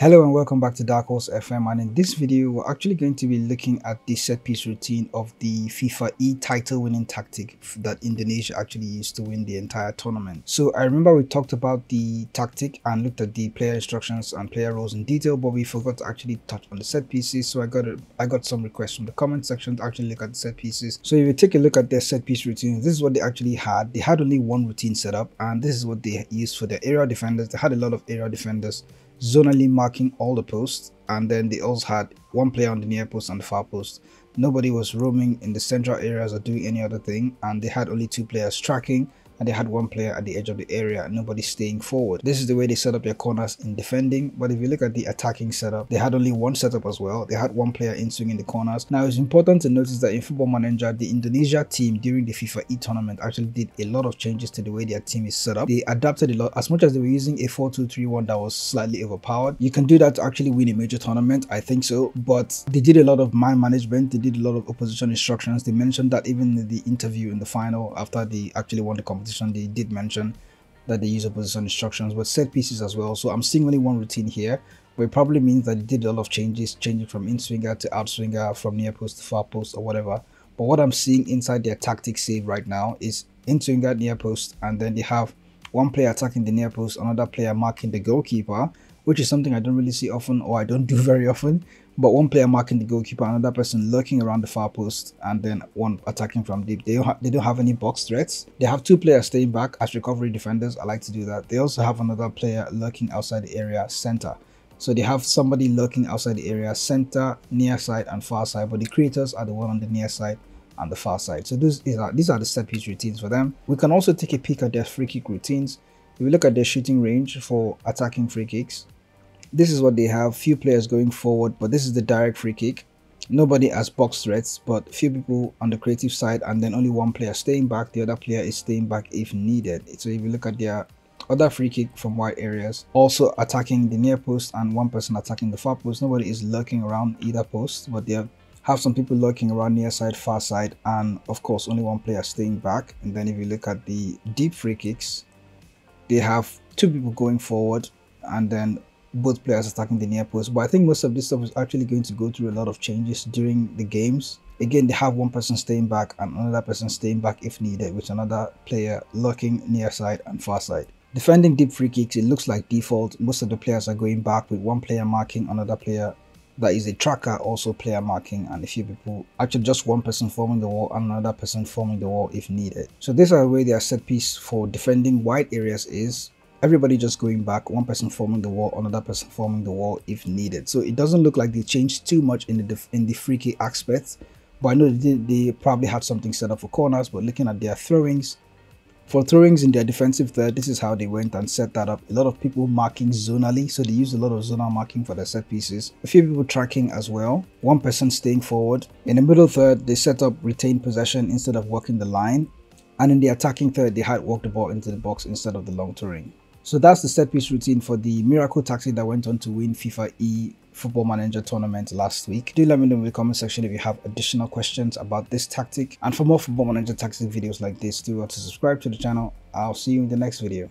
Hello and welcome back to Dark Horse FM, and in this video we're actually going to be looking at the set piece routine of the FIFAe title winning tactic that Indonesia actually used to win the entire tournament. So I remember we talked about the tactic and looked at the player instructions and player roles in detail, but we forgot to actually touch on the set pieces. So I got some requests from the comment section to actually look at the set pieces. So if you take a look at their set piece routines, this is what they actually had. They had only one routine set up, and this is what they used for their area defenders. They had a lot of area defenders zonally marking all the posts, and then they also had one player on the near post and the far post. Nobody was roaming in the central areas or doing any other thing, and they had only two players tracking, and they had one player at the edge of the area and nobody staying forward. This is the way they set up their corners in defending. But if you look at the attacking setup, they had only one setup as well. They had one player in swinging the corners. Now it's important to notice that in Football Manager, the Indonesia team during the FIFAe tournament actually did a lot of changes to the way their team is set up. They adapted a lot. As much as they were using a 4-2-3-1 that was slightly overpowered, you can do that to actually win a major tournament, I think so. But they did a lot of man management. They did a lot of opposition instructions. They mentioned that even in the interview in the final after they actually won the competition, they did mention that they use opposition instructions, but set pieces as well. So I'm seeing only one routine here, but it probably means that they did a lot of changes, changing from in swinger to out swinger, from near post to far post or whatever. But what I'm seeing inside their tactic save right now is in swinger, near post, and then they have one player attacking the near post, another player marking the goalkeeper, which is something I don't really see often, or I don't do very often. But one player marking the goalkeeper, another person lurking around the far post, and then one attacking from deep. They don't have any box threats. They have two players staying back as recovery defenders. I like to do that. They also have another player lurking outside the area center. So they have somebody lurking outside the area center, near side and far side, but the creators are the one on the near side and the far side. So these are the set piece routines for them. We can also take a peek at their free kick routines. If we look at their shooting range for attacking free kicks, this is what they have. Few players going forward, but this is the direct free kick. Nobody has box threats, but few people on the creative side, and then only one player staying back. The other player is staying back if needed. So if you look at their other free kick from wide areas, also attacking the near post and one person attacking the far post. Nobody is lurking around either post, but they have some people lurking around near side, far side, and of course only one player staying back. And then if you look at the deep free kicks, they have two people going forward and then both players attacking the near post. But I think most of this stuff is actually going to go through a lot of changes during the games. Again, they have one person staying back and another person staying back if needed, with another player lurking near side and far side. Defending deep free kicks, it looks like default. Most of the players are going back with one player marking, another player that is a tracker also player marking, and a few people, actually just one person forming the wall and another person forming the wall if needed. So these are the way their set piece for defending wide areas is. Everybody just going back, one person forming the wall, another person forming the wall if needed. So it doesn't look like they changed too much in the free kick aspect, but I know they probably had something set up for corners. But looking at their throwings, for throwings in their defensive third, this is how they went and set that up. A lot of people marking zonally, so they used a lot of zonal marking for their set pieces. A few people tracking as well, one person staying forward. In the middle third, they set up retained possession instead of working the line, and in the attacking third, they had walked the ball into the box instead of the long throwing. So that's the set piece routine for the miracle tactic that went on to win FIFAe Football Manager tournament last week. Do let me know in the comment section if you have additional questions about this tactic. And for more Football Manager tactic videos like this, do want to subscribe to the channel. I'll see you in the next video.